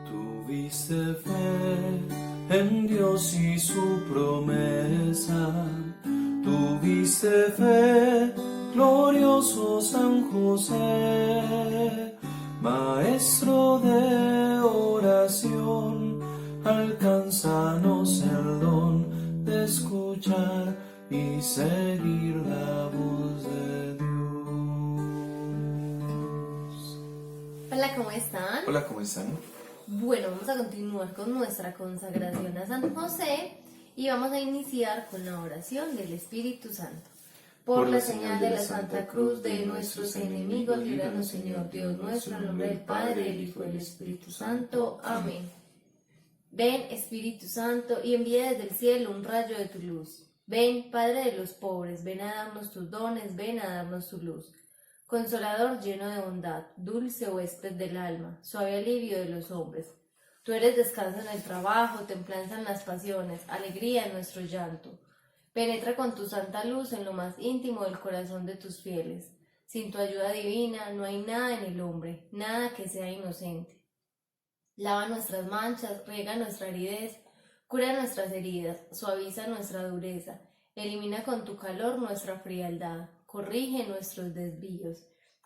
Tuviste fe en Dios y su promesa. Tuviste fe, glorioso San José, maestro de oración, alcánzanos el don de escuchar y seguir la voz de Dios. Hola, ¿cómo están? Hola, ¿cómo están? Bueno, vamos a continuar con nuestra consagración a San José y vamos a iniciar con la oración del Espíritu Santo. Por la señal de la Santa Cruz de nuestros enemigos, líbranos, Señor Dios nuestro, en nombre del Padre, del Hijo y del Espíritu Santo. Amén. Ven, Espíritu Santo, y envía desde el cielo un rayo de tu luz. Ven, Padre de los pobres, ven a darnos tus dones, ven a darnos tu luz. Consolador lleno de bondad, dulce huésped del alma, suave alivio de los hombres. Tú eres descanso en el trabajo, templanza en las pasiones, alegría en nuestro llanto. Penetra con tu santa luz en lo más íntimo del corazón de tus fieles. Sin tu ayuda divina no hay nada en el hombre, nada que sea inocente. Lava nuestras manchas, riega nuestra aridez, cura nuestras heridas, suaviza nuestra dureza, elimina con tu calor nuestra frialdad, corrige nuestros desvíos.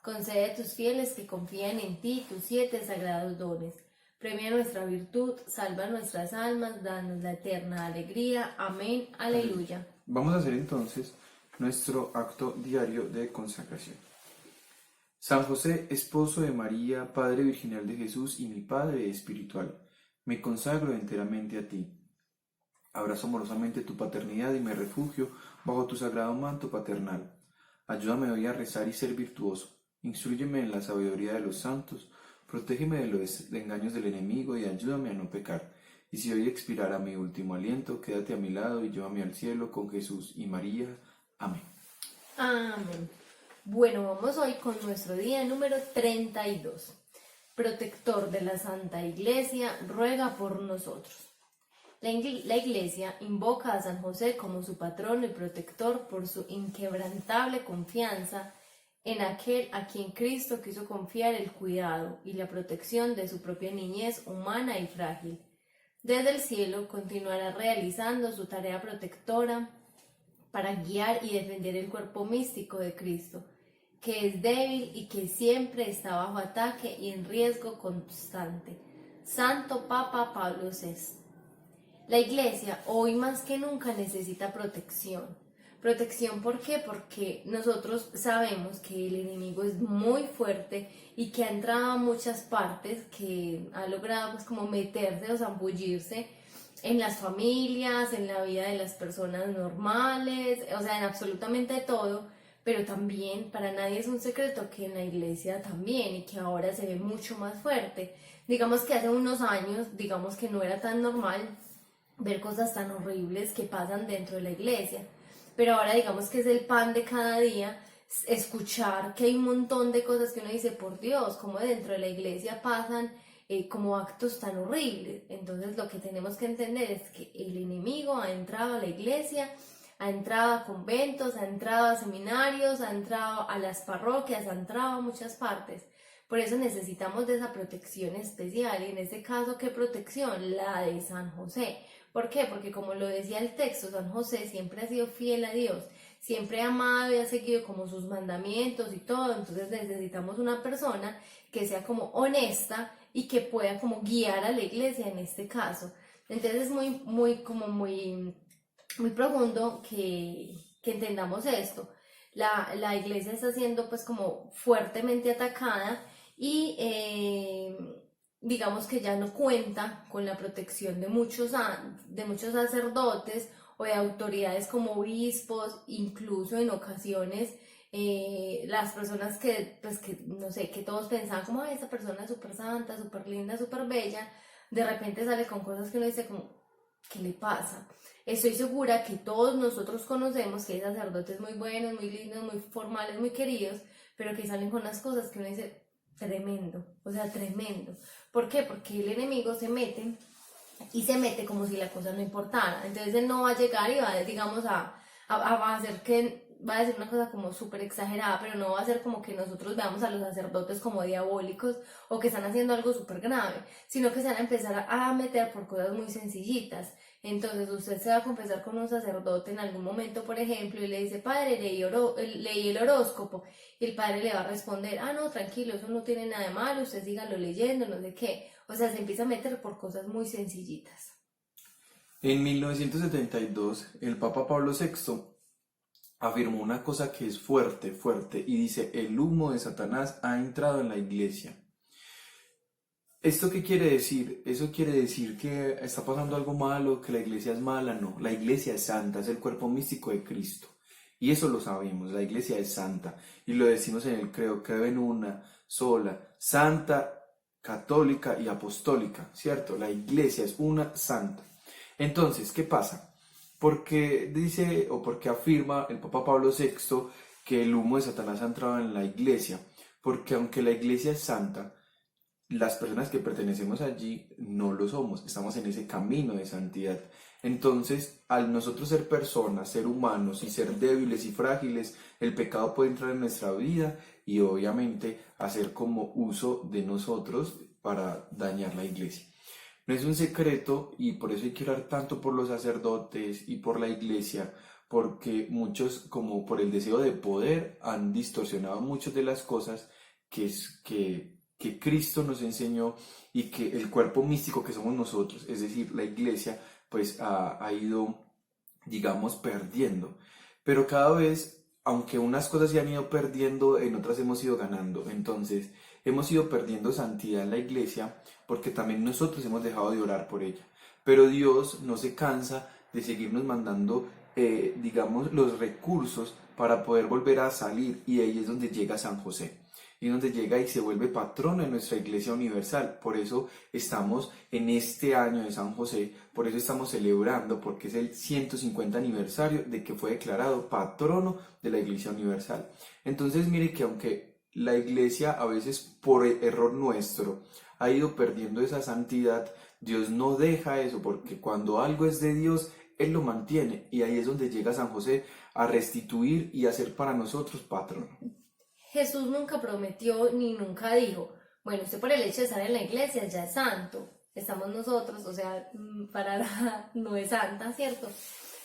Concede a tus fieles que confían en ti tus 7 sagrados dones. Premia nuestra virtud, salva nuestras almas, danos la eterna alegría. Amén. Aleluya. Vamos a hacer entonces nuestro acto diario de consagración. San José, esposo de María, Padre virginal de Jesús y mi Padre espiritual, me consagro enteramente a ti. Abrazo amorosamente tu paternidad y me refugio bajo tu sagrado manto paternal. Ayúdame hoy a rezar y ser virtuoso. Instrúyeme en la sabiduría de los santos. Protégeme de los engaños del enemigo y ayúdame a no pecar. Y si hoy expirara mi último aliento, quédate a mi lado y llévame al cielo con Jesús y María. Amén. Amén. Bueno, vamos hoy con nuestro día número 32. Protector de la Santa Iglesia, ruega por nosotros. La Iglesia invoca a San José como su patrono y protector por su inquebrantable confianza en aquel a quien Cristo quiso confiar el cuidado y la protección de su propia niñez humana y frágil. Desde el cielo continuará realizando su tarea protectora para guiar y defender el cuerpo místico de Cristo, que es débil y que siempre está bajo ataque y en riesgo constante. Santo Papa Pablo VI. La Iglesia hoy más que nunca necesita protección. Protección, ¿por qué? Porque nosotros sabemos que el enemigo es muy fuerte y que ha entrado a muchas partes, que ha logrado pues como meterse o zambullirse en las familias, en la vida de las personas normales, o sea, en absolutamente todo, pero también para nadie es un secreto que en la Iglesia también y que ahora se ve mucho más fuerte. Digamos que hace unos años, digamos que no era tan normal ver cosas tan horribles que pasan dentro de la Iglesia, pero ahora digamos que es el pan de cada día escuchar que hay un montón de cosas que uno dice, por Dios, como dentro de la Iglesia pasan como actos tan horribles. Entonces lo que tenemos que entender es que el enemigo ha entrado a la Iglesia, ha entrado a conventos, ha entrado a seminarios, ha entrado a las parroquias, ha entrado a muchas partes. Por eso necesitamos de esa protección especial, y en este caso, ¿qué protección? La de San José. ¿Por qué? Porque como lo decía el texto, San José siempre ha sido fiel a Dios, siempre ha amado y ha seguido como sus mandamientos y todo. Entonces necesitamos una persona que sea como honesta y que pueda como guiar a la Iglesia en este caso. Entonces es muy profundo que entendamos esto. La Iglesia está siendo pues como fuertemente atacada y digamos que ya no cuenta con la protección de muchos sacerdotes o de autoridades como obispos, incluso en ocasiones las personas que no sé, que todos pensaban como, ay, esta persona es súper santa, súper linda, súper bella, de repente sale con cosas que uno dice como, ¿qué le pasa? Estoy segura que todos nosotros conocemos que hay sacerdotes muy buenos, muy lindos, muy formales, muy queridos, pero que salen con unas cosas que uno dice, tremendo, o sea, tremendo. ¿Por qué? Porque el enemigo se mete como si la cosa no importara. Entonces él no va a llegar y va, digamos, a hacer que va a decir una cosa como súper exagerada, pero no va a ser como que nosotros veamos a los sacerdotes como diabólicos o que están haciendo algo súper grave, sino que se van a empezar a meter por cosas muy sencillitas. Entonces usted se va a confesar con un sacerdote en algún momento, por ejemplo, y le dice, padre, leí el horóscopo, y el padre le va a responder, ah, no, tranquilo, eso no tiene nada de malo, usted sígalo leyendo, no sé qué. O sea, se empieza a meter por cosas muy sencillitas. En 1972, el Papa Pablo VI afirmó una cosa que es fuerte, fuerte, y dice, el humo de Satanás ha entrado en la iglesia. ¿Esto qué quiere decir? Eso quiere decir que está pasando algo malo, que la iglesia es mala. No, la iglesia es santa, es el cuerpo místico de Cristo. Y eso lo sabemos, la iglesia es santa. Y lo decimos en el credo, creo en una sola, santa, católica y apostólica, ¿cierto? La iglesia es una santa. Entonces, ¿qué pasa? Porque dice o porque afirma el Papa Pablo VI que el humo de Satanás ha entrado en la iglesia. Porque aunque la iglesia es santa, las personas que pertenecemos allí no lo somos, estamos en ese camino de santidad. Entonces, al nosotros ser personas, ser humanos y ser débiles y frágiles, el pecado puede entrar en nuestra vida y obviamente hacer como uso de nosotros para dañar la iglesia. No es un secreto y por eso hay que orar tanto por los sacerdotes y por la iglesia, porque muchos, como por el deseo de poder, han distorsionado muchas de las cosas que Cristo nos enseñó y que el cuerpo místico que somos nosotros, es decir, la iglesia, pues ha ido, digamos, perdiendo. Pero cada vez, aunque unas cosas se han ido perdiendo, en otras hemos ido ganando. Entonces, hemos ido perdiendo santidad en la iglesia porque también nosotros hemos dejado de orar por ella. Pero Dios no se cansa de seguirnos mandando, digamos, los recursos para poder volver a salir, y ahí es donde llega San José. Y donde llega y se vuelve patrono de nuestra Iglesia Universal. Por eso estamos en este año de San José, por eso estamos celebrando, porque es el 150 aniversario de que fue declarado patrono de la Iglesia Universal. Entonces mire que aunque la Iglesia a veces por error nuestro ha ido perdiendo esa santidad, Dios no deja eso, porque cuando algo es de Dios, Él lo mantiene, y ahí es donde llega San José a restituir y a ser para nosotros patrono. Jesús nunca prometió ni nunca dijo, bueno, usted por el hecho de estar en la iglesia ya es santo, estamos nosotros, o sea, para nada no es santa, ¿cierto?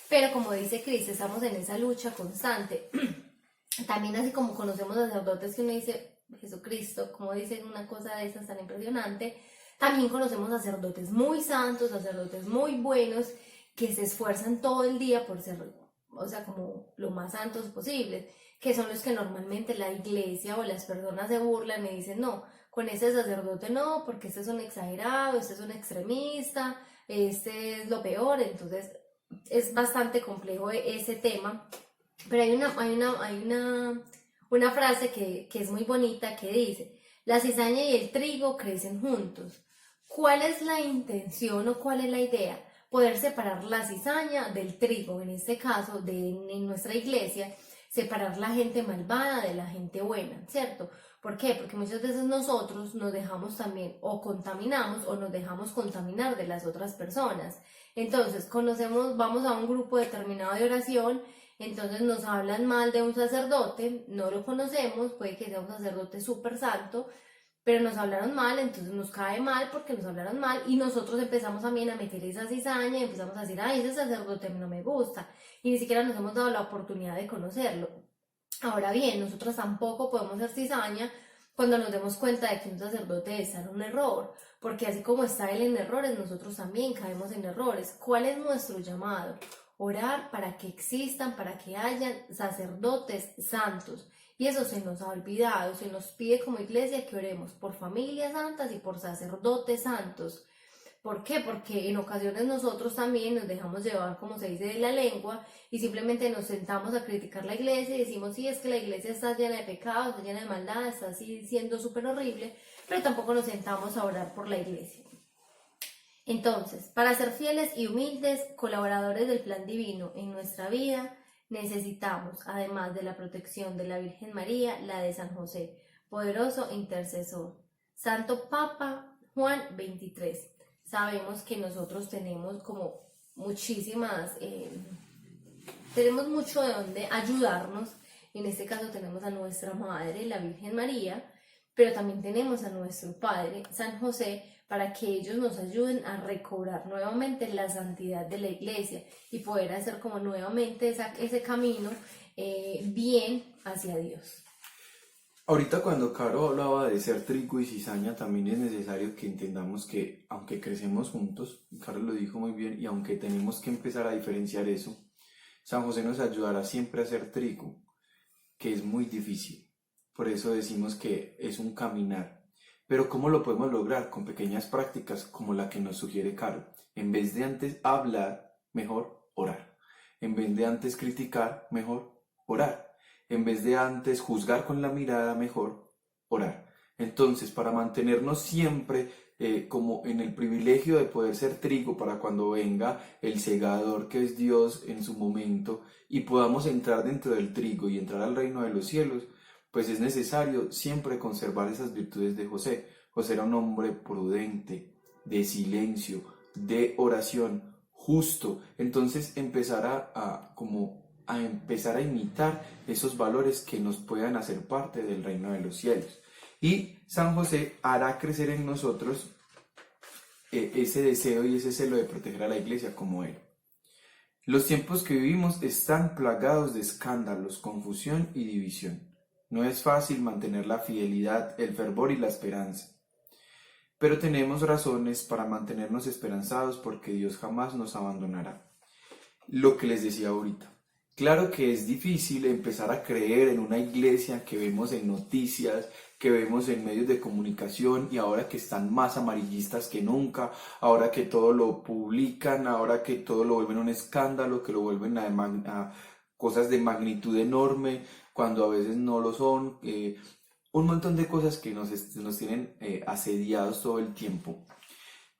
Pero como dice Cristo, estamos en esa lucha constante. También así como conocemos sacerdotes que uno dice, Jesucristo, como dicen una cosa de esas tan impresionante, también conocemos sacerdotes muy santos, sacerdotes muy buenos, que se esfuerzan todo el día por ser, o sea, como lo más santos posibles, que son los que normalmente la iglesia o las personas se burlan y dicen, no, con ese sacerdote no, porque este es un exagerado, este es un extremista, este es lo peor. Entonces es bastante complejo ese tema, pero hay una frase que es muy bonita que dice, la cizaña y el trigo crecen juntos. ¿Cuál es la intención o cuál es la idea? Poder separar la cizaña del trigo, en este caso en nuestra iglesia, separar la gente malvada de la gente buena, ¿cierto? ¿Por qué? Porque muchas veces nosotros nos dejamos también o contaminamos o nos dejamos contaminar de las otras personas. Entonces, vamos a un grupo determinado de oración, entonces nos hablan mal de un sacerdote, no lo conocemos, puede que sea un sacerdote súper santo, pero nos hablaron mal, entonces nos cae mal porque nos hablaron mal y nosotros empezamos también a meter esa cizaña y empezamos a decir, ay, ese sacerdote no me gusta, y ni siquiera nos hemos dado la oportunidad de conocerlo. Ahora bien, nosotros tampoco podemos hacer cizaña cuando nos demos cuenta de que un sacerdote está en un error, porque así como está él en errores, nosotros también caemos en errores. ¿Cuál es nuestro llamado? Orar para que existan, para que hayan sacerdotes santos. Y eso se nos ha olvidado, se nos pide como iglesia que oremos por familias santas y por sacerdotes santos. ¿Por qué? Porque en ocasiones nosotros también nos dejamos llevar, como se dice, de la lengua y simplemente nos sentamos a criticar la iglesia y decimos, sí, es que la iglesia está llena de pecados, está llena de maldad, está así siendo súper horrible, pero tampoco nos sentamos a orar por la iglesia. Entonces, para ser fieles y humildes colaboradores del plan divino en nuestra vida, necesitamos, además de la protección de la Virgen María, la de San José, poderoso intercesor. Santo Papa Juan XXIII. Sabemos que nosotros tenemos como muchísimas tenemos mucho de donde ayudarnos. En este caso tenemos a nuestra Madre, la Virgen María, pero también tenemos a nuestro Padre, San José, para que ellos nos ayuden a recobrar nuevamente la santidad de la Iglesia y poder hacer como nuevamente ese camino bien hacia Dios. Ahorita cuando Caro hablaba de ser trigo y cizaña, también es necesario que entendamos que aunque crecemos juntos, Caro lo dijo muy bien, y aunque tenemos que empezar a diferenciar eso, San José nos ayudará siempre a ser trigo, que es muy difícil. Por eso decimos que es un caminar. Pero ¿cómo lo podemos lograr? Con pequeñas prácticas como la que nos sugiere Caro. En vez de antes hablar, mejor orar. En vez de antes criticar, mejor orar. En vez de antes juzgar con la mirada, mejor orar. Entonces, para mantenernos siempre como en el privilegio de poder ser trigo para cuando venga el segador que es Dios en su momento y podamos entrar dentro del trigo y entrar al reino de los cielos, pues es necesario siempre conservar esas virtudes de José. José era un hombre prudente, de silencio, de oración, justo. Entonces empezar a empezar a imitar esos valores que nos puedan hacer parte del reino de los cielos. Y San José hará crecer en nosotros ese deseo y ese celo de proteger a la Iglesia como él. Los tiempos que vivimos están plagados de escándalos, confusión y división. No es fácil mantener la fidelidad, el fervor y la esperanza. Pero tenemos razones para mantenernos esperanzados porque Dios jamás nos abandonará. Lo que les decía ahorita. Claro que es difícil empezar a creer en una iglesia que vemos en noticias, que vemos en medios de comunicación y ahora que están más amarillistas que nunca, ahora que todo lo publican, ahora que todo lo vuelven un escándalo, que lo vuelven a cosas de magnitud enorme, cuando a veces no lo son, un montón de cosas que nos tienen asediados todo el tiempo.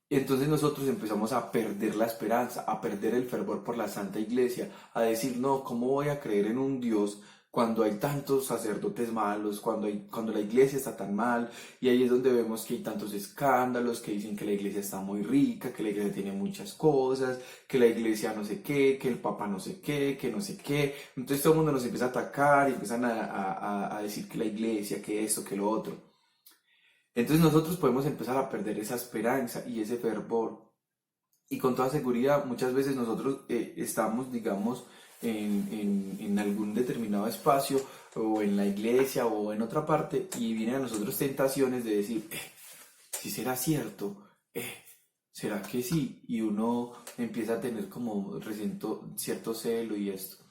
Entonces nosotros empezamos a perder la esperanza, a perder el fervor por la Santa Iglesia, a decir, no, ¿cómo voy a creer en un Dios cuando hay tantos sacerdotes malos, cuando la Iglesia está tan mal? Y ahí es donde vemos que hay tantos escándalos, que dicen que la Iglesia está muy rica, que la Iglesia tiene muchas cosas, que la Iglesia no sé qué, que el Papa no sé qué, que no sé qué. Entonces todo el mundo nos empieza a atacar y empiezan a decir que la Iglesia, que esto, que lo otro. Entonces nosotros podemos empezar a perder esa esperanza y ese fervor. Y con toda seguridad, muchas veces nosotros estamos, digamos, en algún determinado espacio, o en la iglesia, o en otra parte, y vienen a nosotros tentaciones de decir, si será cierto, ¿será que sí? Y uno empieza a tener como cierto celo y esto.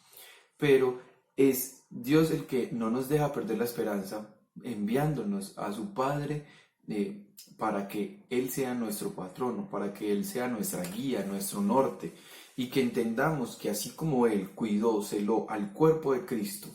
Pero es Dios el que no nos deja perder la esperanza, enviándonos a su Padre para que Él sea nuestro patrono, para que Él sea nuestra guía, nuestro norte, y que entendamos que así como Él cuidó, celó al cuerpo de Cristo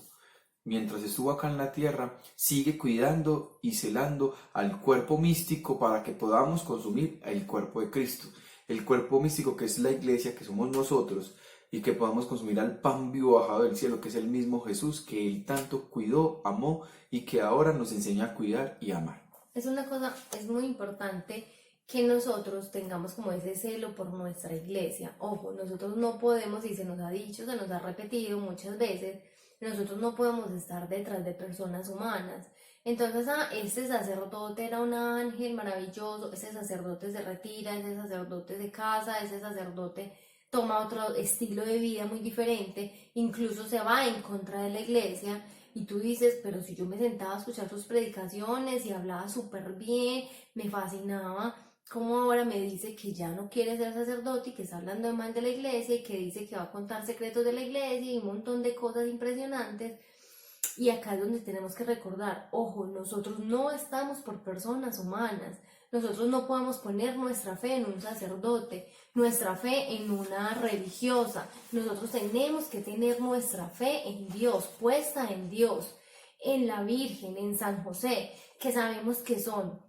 mientras estuvo acá en la tierra, sigue cuidando y celando al cuerpo místico para que podamos consumir el cuerpo de Cristo, el cuerpo místico que es la Iglesia, que somos nosotros, y que podamos consumir al pan vivo bajado del cielo, que es el mismo Jesús que Él tanto cuidó, amó y que ahora nos enseña a cuidar y amar. Es muy importante que nosotros tengamos como ese celo por nuestra iglesia. Ojo, nosotros no podemos, y se nos ha dicho, se nos ha repetido muchas veces, nosotros no podemos estar detrás de personas humanas. Entonces, este sacerdote era un ángel maravilloso, ese sacerdote se retira, ese sacerdote se casa, ese sacerdote toma otro estilo de vida muy diferente, incluso se va en contra de la iglesia, y tú dices, pero si yo me sentaba a escuchar sus predicaciones y hablaba súper bien, me fascinaba, ¿cómo ahora me dice que ya no quiere ser sacerdote y que está hablando mal de la iglesia y que dice que va a contar secretos de la iglesia y un montón de cosas impresionantes? Y acá es donde tenemos que recordar, ojo, nosotros no estamos por personas humanas. Nosotros no podemos poner nuestra fe en un sacerdote, nuestra fe en una religiosa. Nosotros tenemos que tener nuestra fe en Dios, puesta en Dios, en la Virgen, en San José, que sabemos que son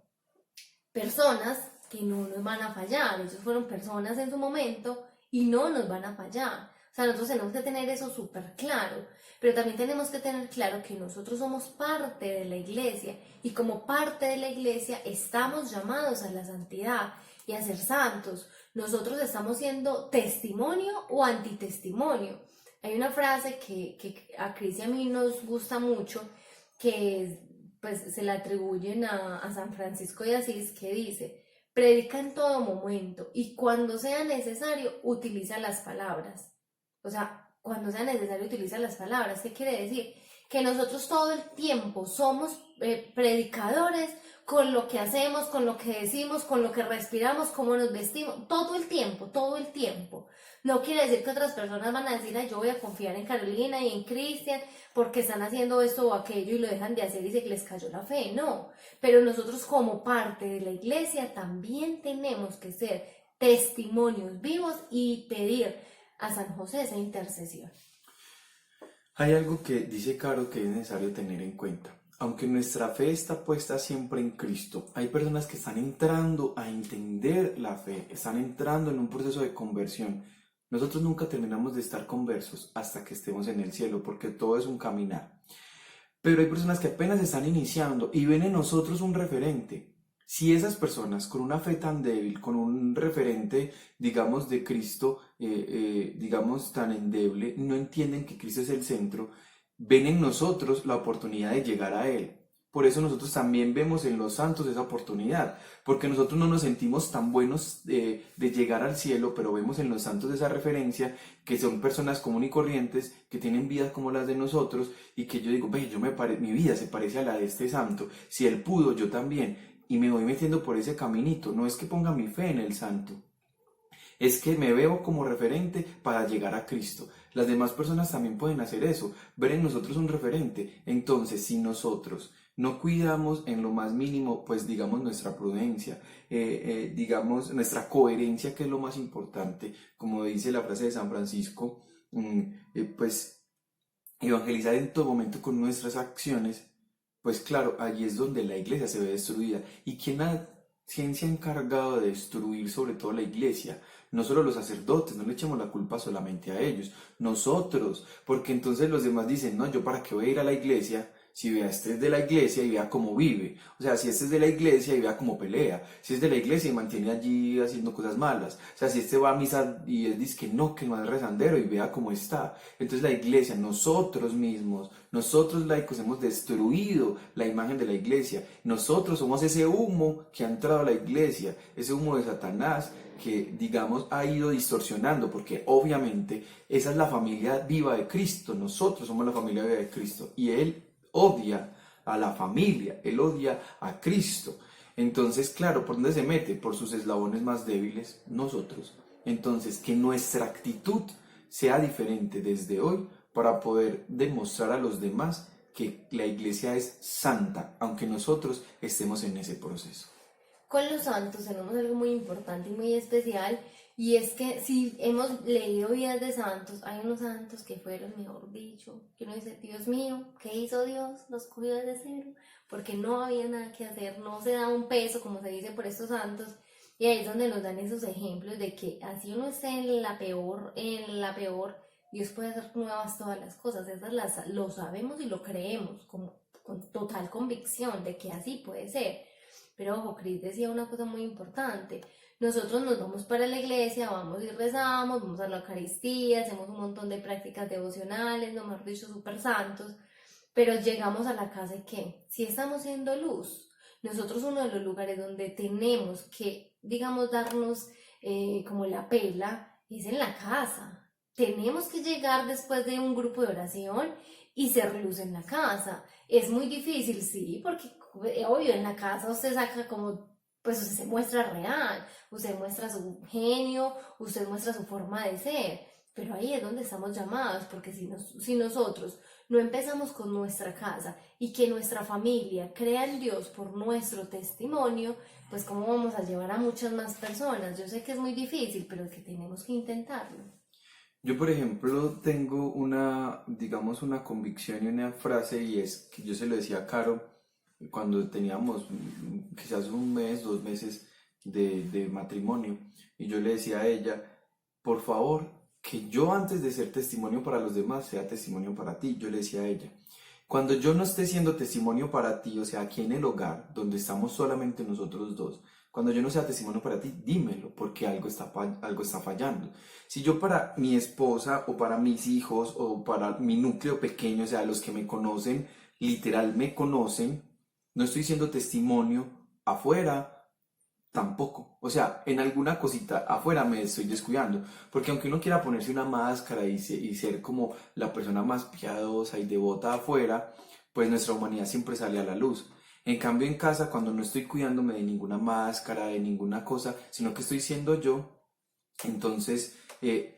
personas que no nos van a fallar. Ellos fueron personas en su momento y no nos van a fallar. O sea, nosotros tenemos que tener eso súper claro, pero también tenemos que tener claro que nosotros somos parte de la iglesia y como parte de la iglesia estamos llamados a la santidad y a ser santos. Nosotros estamos siendo testimonio o antitestimonio. Hay una frase que a Cris y a mí nos gusta mucho, pues se la atribuyen a San Francisco de Asís, que dice: predica en todo momento y cuando sea necesario utiliza las palabras. O sea, cuando sea necesario utiliza las palabras. ¿Qué quiere decir? Que nosotros todo el tiempo somos predicadores con lo que hacemos, con lo que decimos, con lo que respiramos, cómo nos vestimos, todo el tiempo, todo el tiempo. No quiere decir que otras personas van a decir: ay, yo voy a confiar en Carolina y en Cristian porque están haciendo esto o aquello y lo dejan de hacer y se les cayó la fe. No, pero nosotros como parte de la iglesia también tenemos que ser testimonios vivos y pedir a San José esa intercesión. Hay algo que dice Caro que es necesario tener en cuenta. Aunque nuestra fe está puesta siempre en Cristo, hay personas que están entrando a entender la fe, están entrando en un proceso de conversión. Nosotros nunca terminamos de estar conversos hasta que estemos en el cielo, porque todo es un caminar. Pero hay personas que apenas están iniciando y ven en nosotros un referente. Si esas personas con una fe tan débil, con un referente, digamos, de Cristo, digamos, tan endeble, no entienden que Cristo es el centro, ven en nosotros la oportunidad de llegar a Él. Por eso nosotros también vemos en los santos esa oportunidad, porque nosotros no nos sentimos tan buenos de llegar al cielo, pero vemos en los santos esa referencia, que son personas comunes y corrientes, que tienen vidas como las de nosotros, y que yo digo: ve, mi vida se parece a la de este santo, si él pudo, yo también. Y me voy metiendo por ese caminito. No es que ponga mi fe en el santo, es que me veo como referente para llegar a Cristo. Las demás personas también pueden hacer eso, ver en nosotros un referente. Entonces, si nosotros no cuidamos en lo más mínimo, pues digamos nuestra prudencia, digamos nuestra coherencia, que es lo más importante, como dice la frase de San Francisco, pues evangelizar en todo momento con nuestras acciones, pues claro, allí es donde la iglesia se ve destruida. ¿Y quién se ha encargado de destruir sobre todo la iglesia? No solo los sacerdotes, no le echemos la culpa solamente a ellos, nosotros, porque entonces los demás dicen: no, yo para qué voy a ir a la iglesia si vea, este es de la iglesia y vea cómo vive. O sea, si este es de la iglesia y vea cómo pelea, si es de la iglesia y mantiene allí haciendo cosas malas, o sea, si este va a misa y él dice que no es rezandero y vea cómo está. Entonces la iglesia, nosotros mismos, nosotros laicos hemos destruido la imagen de la iglesia. Nosotros somos ese humo que ha entrado a la iglesia, ese humo de Satanás que, digamos, ha ido distorsionando, porque obviamente esa es la familia viva de Cristo. Nosotros somos la familia viva de Cristo y Él odia a la familia, Él odia a Cristo. Entonces, claro, ¿por dónde se mete? Por sus eslabones más débiles, nosotros. Entonces, que nuestra actitud sea diferente desde hoy para poder demostrar a los demás que la iglesia es santa, aunque nosotros estemos en ese proceso. Con los santos tenemos algo muy importante y muy especial, y es que si hemos leído vidas de santos, hay unos santos que fueron, mejor dicho, que uno dice: Dios mío, ¿qué hizo Dios? Los cogió desde cero, porque no había nada que hacer, no se da un peso, como se dice, por estos santos. Y ahí es donde nos dan esos ejemplos de que así uno esté en la peor, Dios puede hacer nuevas todas las cosas. Lo sabemos y lo creemos con total convicción de que así puede ser. Pero ojo, Cris decía una cosa muy importante: nosotros nos vamos para la iglesia, vamos y rezamos, vamos a la Eucaristía, hacemos un montón de prácticas devocionales, no mejor dicho, súper santos, pero llegamos a la casa y ¿qué? Si estamos siendo luz, nosotros uno de los lugares donde tenemos que, digamos, darnos como la pela es en la casa. Tenemos que llegar después de un grupo de oración y ser luz en la casa. Es muy difícil, sí, porque obvio, en la casa usted saca como, pues usted se muestra real, usted muestra su genio, usted muestra su forma de ser, pero ahí es donde estamos llamados, porque si nosotros no empezamos con nuestra casa y que nuestra familia crea en Dios por nuestro testimonio, pues cómo vamos a llevar a muchas más personas. Yo sé que es muy difícil, pero que tenemos que intentarlo. Yo, por ejemplo, tengo digamos, una convicción y una frase, y es que yo se lo decía a Caro cuando teníamos quizás un mes, 2 meses de matrimonio, y yo le decía a ella: por favor, que yo antes de ser testimonio para los demás sea testimonio para ti. Yo le decía a ella: Cuando yo no esté siendo testimonio para ti, o sea, aquí en el hogar, donde estamos solamente nosotros dos, cuando yo no sea testimonio para ti, dímelo, porque algo está fallando. Si yo para mi esposa o para mis hijos o para mi núcleo pequeño, o sea, los que me conocen, literal me conocen, no estoy siendo testimonio afuera, tampoco. O sea, en alguna cosita afuera me estoy descuidando. Porque aunque uno quiera ponerse una máscara y ser como la persona más piadosa y devota afuera, pues nuestra humanidad siempre sale a la luz. En cambio, en casa, cuando no estoy cuidándome de ninguna máscara, de ninguna cosa, sino que estoy siendo yo, entonces,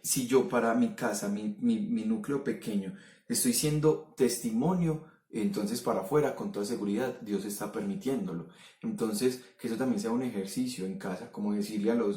si yo para mi casa, mi núcleo pequeño, estoy siendo testimonio, entonces para afuera, con toda seguridad, Dios está permitiéndolo. Entonces, que eso también sea un ejercicio en casa, como decirle a los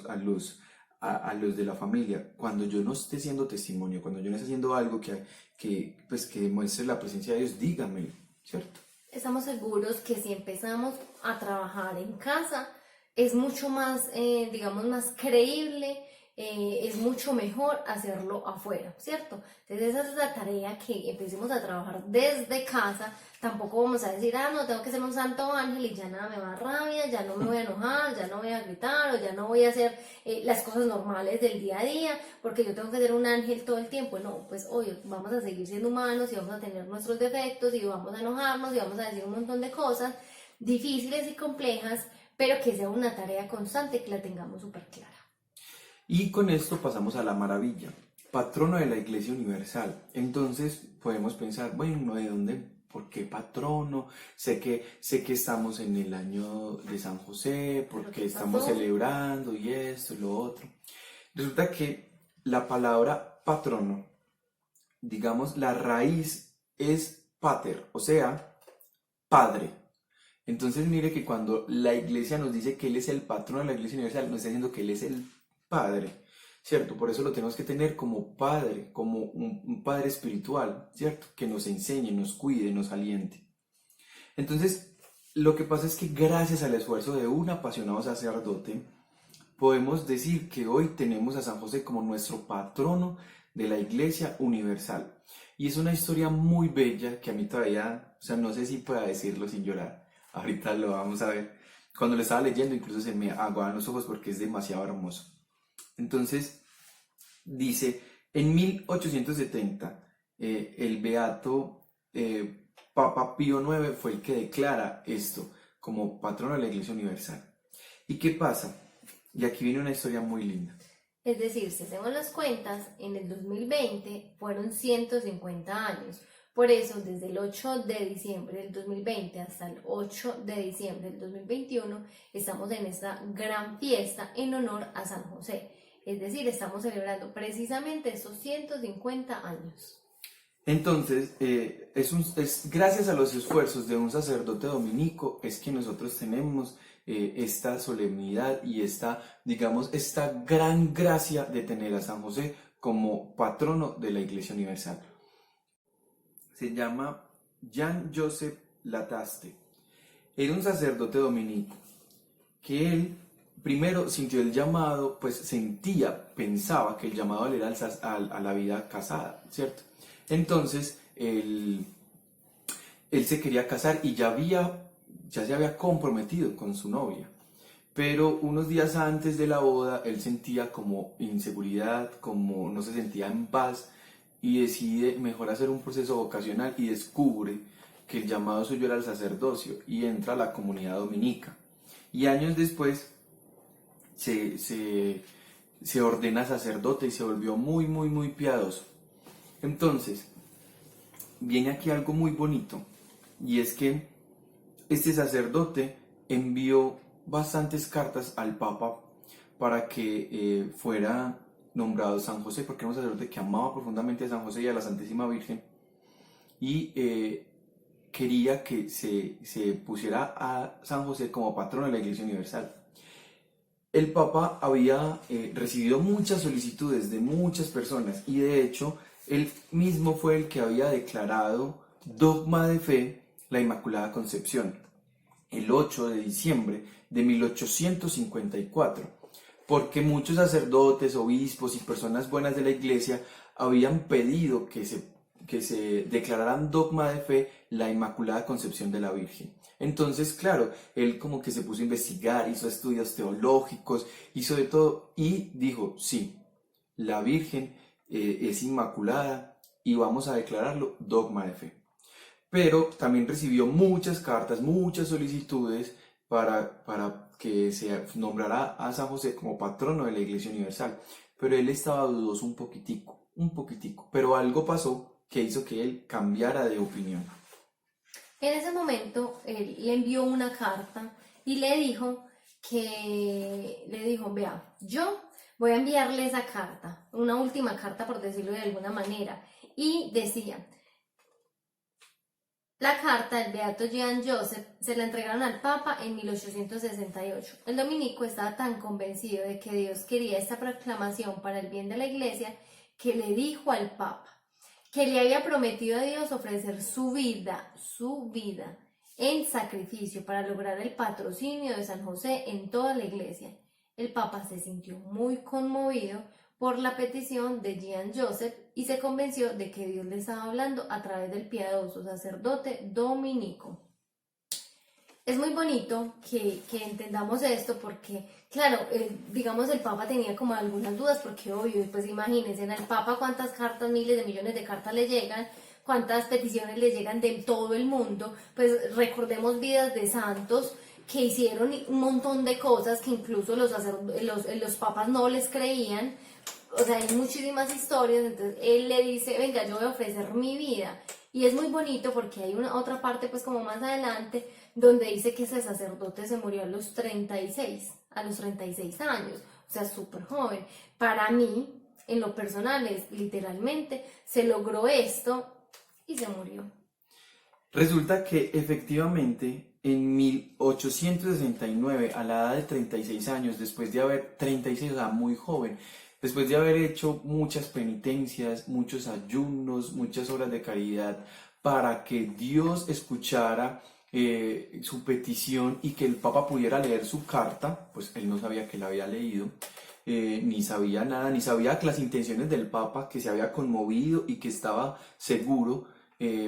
de la familia, cuando yo no esté siendo testimonio, cuando yo no esté haciendo algo que demuestre la presencia de Dios, dígamelo, ¿cierto? Estamos seguros que si empezamos a trabajar en casa, es mucho más, digamos, más creíble, es mucho mejor hacerlo afuera, ¿cierto? Entonces esa es la tarea, que empecemos a trabajar desde casa. Tampoco vamos a decir, no, tengo que ser un santo ángel y ya nada me va a rabia, ya no me voy a enojar, ya no voy a gritar o ya no voy a hacer las cosas normales del día a día, porque yo tengo que ser un ángel todo el tiempo. No, pues hoy vamos a seguir siendo humanos y vamos a tener nuestros defectos y vamos a enojarnos y vamos a decir un montón de cosas difíciles y complejas, pero que sea una tarea constante, que la tengamos súper clara. Y con esto pasamos a la maravilla, patrono de la Iglesia Universal. Entonces podemos pensar, bueno, ¿de dónde? ¿Por qué patrono? Sé que estamos en el año de San José, porque estamos celebrando y esto y lo otro. Resulta que la palabra patrono, digamos, la raíz es pater, o sea, padre. Entonces mire que cuando la Iglesia nos dice que Él es el patrono de la Iglesia Universal, nos está diciendo que Él es el Padre, ¿cierto? Por eso lo tenemos que tener como Padre, como un Padre espiritual, ¿cierto? Que nos enseñe, nos cuide, nos aliente. Entonces, lo que pasa es que gracias al esfuerzo de un apasionado sacerdote, podemos decir que hoy tenemos a San José como nuestro patrono de la Iglesia Universal. Y es una historia muy bella que a mí todavía, o sea, no sé si pueda decirlo sin llorar. Ahorita lo vamos a ver. Cuando lo estaba leyendo incluso se me aguaban los ojos porque es demasiado hermoso. Entonces, dice, en 1870, el beato Papa Pío IX fue el que declara esto como patrono de la Iglesia Universal. ¿Y qué pasa? Y aquí viene una historia muy linda. Es decir, si hacemos las cuentas, en el 2020 fueron 150 años. Por eso, desde el 8 de diciembre del 2020 hasta el 8 de diciembre del 2021, estamos en esta gran fiesta en honor a San José. Es decir, estamos celebrando precisamente esos 150 años. Entonces, es gracias a los esfuerzos de un sacerdote dominico es que nosotros tenemos esta solemnidad y esta gran gracia de tener a San José como patrono de la Iglesia Universal. Se llama Jean-Joseph Lataste. Era un sacerdote dominico que él primero sintió el llamado, pues pensaba que el llamado era a la vida casada, ¿cierto? Entonces, él se quería casar y ya se había comprometido con su novia. Pero unos días antes de la boda, él sentía como inseguridad, como no se sentía en paz, y decide mejor hacer un proceso vocacional y descubre que el llamado suyo era el sacerdocio y entra a la comunidad dominica. Y años después se ordena sacerdote y se volvió muy, muy, muy piadoso. Entonces, viene aquí algo muy bonito, y es que este sacerdote envió bastantes cartas al Papa para que fuera nombrado San José, porque era un sacerdote que amaba profundamente a San José y a la Santísima Virgen, y quería que se pusiera a San José como patrono de la Iglesia Universal. El Papa había recibido muchas solicitudes de muchas personas, y de hecho él mismo fue el que había declarado dogma de fe la Inmaculada Concepción el 8 de diciembre de 1854, porque muchos sacerdotes, obispos y personas buenas de la Iglesia habían pedido que que se declararan dogma de fe la Inmaculada Concepción de la Virgen. Entonces, claro, él como que se puso a investigar, hizo estudios teológicos, hizo de todo y dijo, sí, la Virgen es inmaculada y vamos a declararlo dogma de fe. Pero también recibió muchas cartas, muchas solicitudes para que se nombrara a San José como patrono de la Iglesia Universal. Pero él estaba dudoso un poquitico, pero algo pasó que hizo que él cambiara de opinión. En ese momento, él le envió una carta y le dijo, vea, yo voy a enviarle esa carta, una última carta por decirlo de alguna manera, y decía, la carta del Beato Jean Joseph se la entregaron al Papa en 1868. El dominico estaba tan convencido de que Dios quería esta proclamación para el bien de la Iglesia que le dijo al Papa que le había prometido a Dios ofrecer su vida en sacrificio para lograr el patrocinio de San José en toda la Iglesia. El Papa se sintió muy conmovido por la petición de Jean Joseph y se convenció de que Dios le estaba hablando a través del piadoso sacerdote dominico. Es muy bonito que entendamos esto porque, claro, digamos el Papa tenía como algunas dudas porque obvio, pues imagínense, al Papa cuántas cartas, miles de millones de cartas le llegan, cuántas peticiones le llegan de todo el mundo, pues recordemos vidas de santos que hicieron un montón de cosas que incluso los papas no les creían. O sea, hay muchísimas historias, entonces él le dice, venga, yo voy a ofrecer mi vida. Y es muy bonito porque hay una otra parte, pues como más adelante, donde dice que ese sacerdote se murió a los 36 años, o sea, súper joven. Para mí, en lo personal, es literalmente, se logró esto y se murió. Resulta que efectivamente en 1869, a la edad de 36 años, después de haber, 36, o sea, muy joven, después de haber hecho muchas penitencias, muchos ayunos, muchas obras de caridad, para que Dios escuchara su petición y que el Papa pudiera leer su carta, pues él no sabía que la había leído, ni sabía nada, ni sabía que las intenciones del Papa, que se había conmovido y que estaba seguro,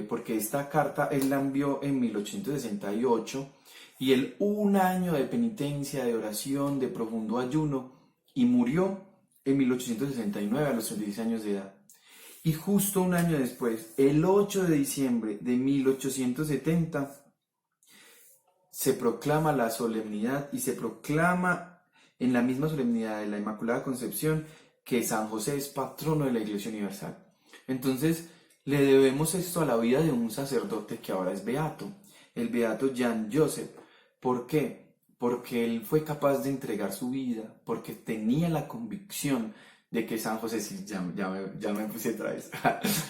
porque esta carta él la envió en 1868 y él un año de penitencia, de oración, de profundo ayuno y murió en 1869 a los 36 años de edad. Y justo un año después, el 8 de diciembre de 1870, se proclama la solemnidad y se proclama en la misma solemnidad de la Inmaculada Concepción que San José es patrono de la Iglesia Universal. Entonces, le debemos esto a la vida de un sacerdote que ahora es beato, el beato Jean Joseph. ¿Por qué? Porque él fue capaz de entregar su vida, porque tenía la convicción de que San José, sí, ya me puse otra vez.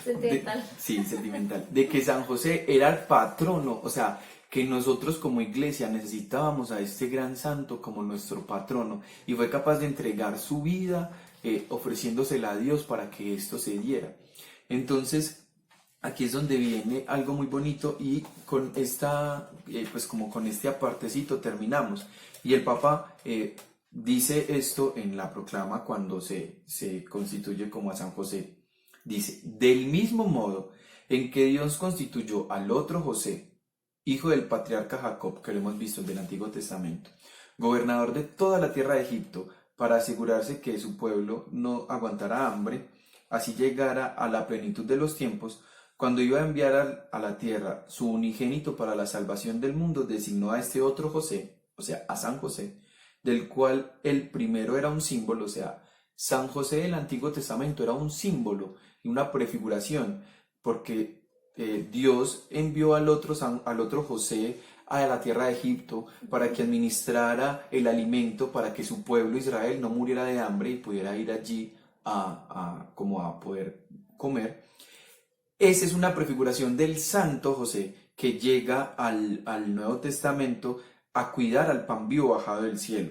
Sentimental. Sí, sentimental. De que San José era el patrono, o sea, que nosotros como iglesia necesitábamos a este gran santo como nuestro patrono y fue capaz de entregar su vida ofreciéndosela a Dios para que esto se diera. Entonces, aquí es donde viene algo muy bonito y con esta, pues como con este apartecito terminamos. Y el Papa dice esto en la proclama cuando se constituye como a San José. Dice, del mismo modo en que Dios constituyó al otro José, hijo del patriarca Jacob, que lo hemos visto en el Antiguo Testamento, gobernador de toda la tierra de Egipto, para asegurarse que su pueblo no aguantara hambre, así llegara a la plenitud de los tiempos, cuando iba a enviar a la tierra su unigénito para la salvación del mundo, designó a este otro José, o sea, a San José, del cual el primero era un símbolo, o sea, San José del Antiguo Testamento era un símbolo y una prefiguración, porque Dios envió al otro José a la tierra de Egipto para que administrara el alimento para que su pueblo Israel no muriera de hambre y pudiera ir allí a poder comer. Esa es una prefiguración del Santo José que llega al Nuevo Testamento a cuidar al pan vivo bajado del cielo.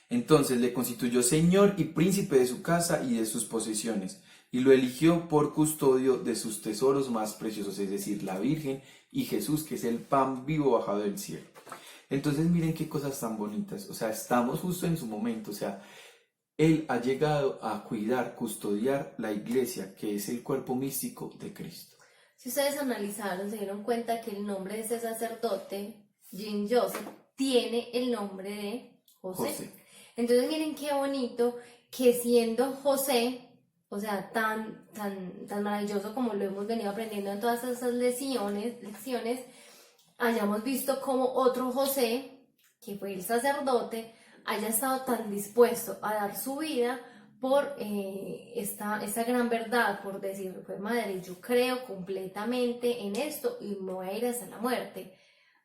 Entonces le constituyó señor y príncipe de su casa y de sus posesiones, y lo eligió por custodio de sus tesoros más preciosos, es decir, la Virgen y Jesús, que es el pan vivo bajado del cielo. Entonces miren qué cosas tan bonitas, o sea, estamos justo en su momento, o sea, Él ha llegado a cuidar, custodiar la iglesia, que es el cuerpo místico de Cristo. Si ustedes analizaron, se dieron cuenta que el nombre de ese sacerdote, Jean Joseph, tiene el nombre de José. Entonces miren qué bonito que siendo José, o sea, tan maravilloso como lo hemos venido aprendiendo en todas esas lecciones, hayamos visto como otro José, que fue el sacerdote, haya estado tan dispuesto a dar su vida por esta gran verdad, por decir, pues madre, yo creo completamente en esto y me voy a ir hasta la muerte.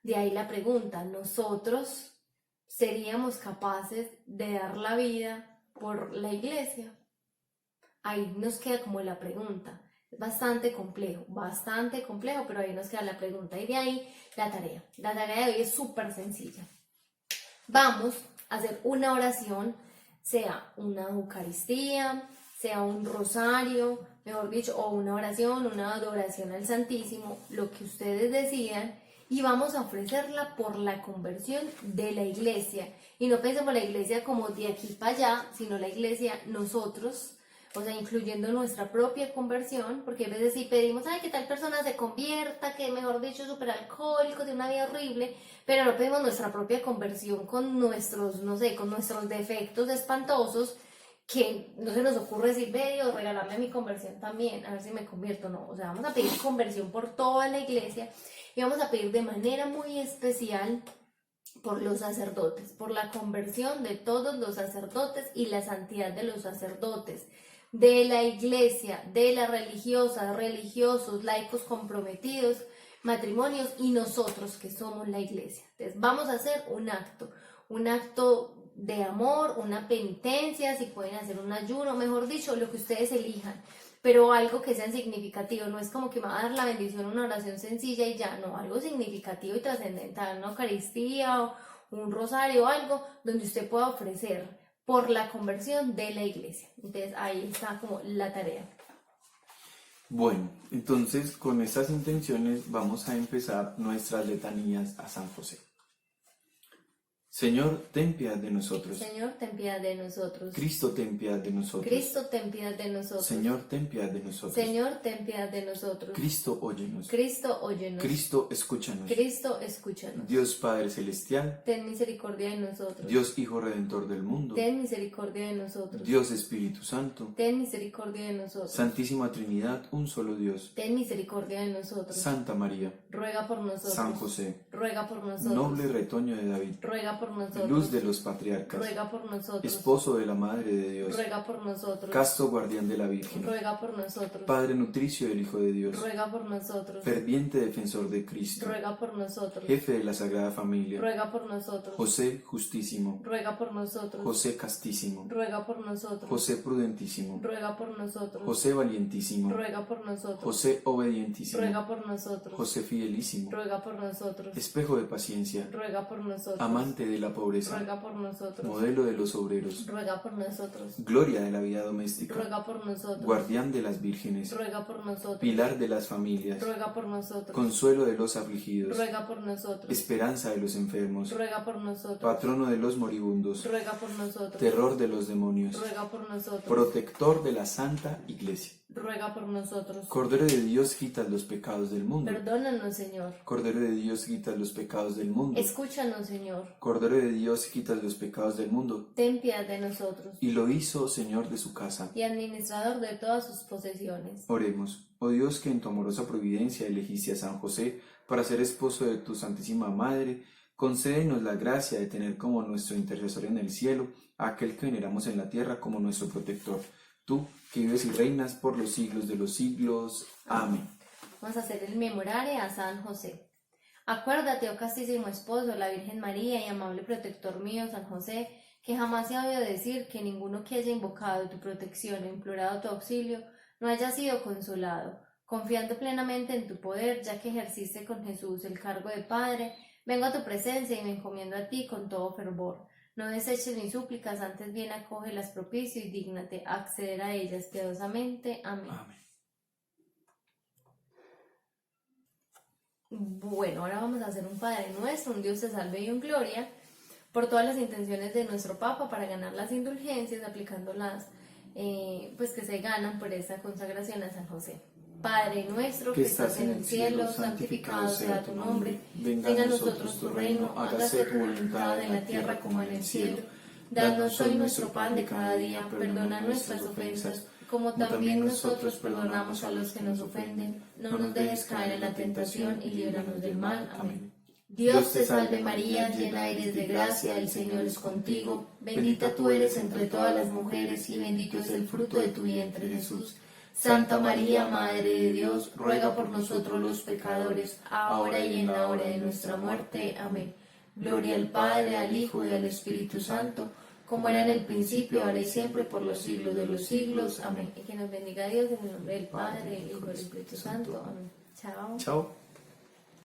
De ahí la pregunta, ¿nosotros seríamos capaces de dar la vida por la iglesia? Ahí nos queda como la pregunta. Es bastante complejo, pero ahí nos queda la pregunta. Y de ahí la tarea. La tarea de hoy es súper sencilla. Vamos a hacer una oración, sea una Eucaristía, sea un rosario, mejor dicho, o una oración, una adoración al Santísimo, lo que ustedes decidan, y vamos a ofrecerla por la conversión de la iglesia. Y no pensemos la iglesia como de aquí para allá, sino la iglesia nosotros, o sea, incluyendo nuestra propia conversión, porque a veces sí pedimos, ay, que tal persona se convierta, que mejor dicho es súper alcohólico, de una vida horrible, pero no pedimos nuestra propia conversión con nuestros, no sé, con nuestros defectos espantosos, que no se nos ocurre decir, ve Dios, regálame mi conversión también, a ver si me convierto. No, o sea, vamos a pedir conversión por toda la iglesia y vamos a pedir de manera muy especial por los sacerdotes, por la conversión de todos los sacerdotes y la santidad de los sacerdotes, de la iglesia, de las religiosas, religiosos, laicos comprometidos, matrimonios y nosotros que somos la iglesia. Entonces vamos a hacer un acto de amor, una penitencia, si pueden hacer un ayuno, mejor dicho, lo que ustedes elijan, pero algo que sea significativo. No es como que me va a dar la bendición, una oración sencilla y ya, no, algo significativo y trascendental, una Eucaristía o un rosario, algo donde usted pueda ofrecer por la conversión de la iglesia. Entonces ahí está como la tarea. Bueno, entonces con estas intenciones vamos a empezar nuestras letanías a San José. Señor, ten piedad de nosotros. Señor, ten piedad de nosotros. Cristo, ten piedad de nosotros. Cristo, ten piedad de nosotros. Señor, ten piedad de nosotros. Señor, ten piedad de nosotros. Cristo, óyenos. Cristo, óyenos. Cristo, escúchanos. Cristo, escúchanos. Dios Padre Celestial, ten misericordia de nosotros. Dios Hijo Redentor del mundo, ten misericordia de nosotros. Dios Espíritu Santo, ten misericordia de nosotros. Santísima Trinidad, un solo Dios, ten misericordia de nosotros. Santa María, ruega por nosotros. San José, ruega por nosotros. noble retoño de David, ruega por nosotros. luz de los patriarcas, ruega por nosotros. esposo de la Madre de Dios, ruega por nosotros. casto guardián de la Virgen, ruega por nosotros. Padre nutricio del Hijo de Dios, ruega por nosotros. ferviente defensor de Cristo, ruega por nosotros. jefe de la Sagrada Familia, ruega por nosotros. José justísimo, ruega por nosotros. José castísimo, ruega por nosotros. José prudentísimo, ruega por nosotros. José valientísimo, ruega por nosotros. José obedientísimo, ruega por nosotros. José fidelísimo, ruega por nosotros. espejo de paciencia, ruega por nosotros. amante de la pobreza, ruega por nosotros. modelo de los obreros, ruega por nosotros. gloria de la vida doméstica, ruega por nosotros. guardián de las vírgenes, ruega por nosotros. pilar de las familias, ruega por nosotros. consuelo de los afligidos, ruega por nosotros. esperanza de los enfermos, ruega por nosotros. patrono de los moribundos, ruega por nosotros. terror de los demonios, ruega por nosotros. protector de la Santa Iglesia. ruega por nosotros. Cordero de Dios, quitas los pecados del mundo. Perdónanos, Señor. Cordero de Dios, quitas los pecados del mundo. Escúchanos, Señor. Cordero de Dios, quitas los pecados del mundo. Ten piedad de nosotros. Y lo hizo Señor de su casa. Y administrador de todas sus posesiones. Oremos. Oh Dios, que en tu amorosa providencia elegiste a San José para ser esposo de tu Santísima Madre, concédenos la gracia de tener como nuestro intercesor en el cielo a aquel que veneramos en la tierra como nuestro protector. Tú, que vives y reinas por los siglos de los siglos. Amén. Vamos a hacer el memorare a San José. Acuérdate, oh castísimo esposo, la Virgen María y amable protector mío, San José, que jamás se ha oído decir que ninguno que haya invocado tu protección o implorado tu auxilio no haya sido consolado. Confiando plenamente en tu poder, ya que ejerciste con Jesús el cargo de Padre, vengo a tu presencia y me encomiendo a ti con todo fervor. No deseches mis súplicas, antes bien acógelas propicio y dígnate acceder a ellas piadosamente. Amén. Amén. Bueno, ahora vamos a hacer un Padre Nuestro, un Dios te salve y un gloria, por todas las intenciones de nuestro Papa para ganar las indulgencias, aplicándolas, pues que se ganan por esa consagración a San José. Padre nuestro que estás en el cielo, santificado sea tu nombre, venga a nosotros tu reino, hágase tu voluntad en la tierra como en el cielo. Danos hoy nuestro pan de cada día, perdona nuestras ofensas, como también nosotros perdonamos a los que nos ofenden. No nos dejes caer en la tentación y líbranos del mal. Amén. Dios te salve María, llena eres de gracia, el Señor es contigo, bendita tú eres entre todas las mujeres y bendito es el fruto de tu vientre Jesús. Santa María, Madre de Dios, ruega por nosotros los pecadores, ahora y en la hora de nuestra muerte. Amén. Gloria al Padre, al Hijo y al Espíritu Santo, como era en el principio, ahora y siempre, por los siglos de los siglos. Amén. Y que nos bendiga Dios en el nombre del Padre, del Hijo y del Espíritu Santo. Amén. Chao. Chao.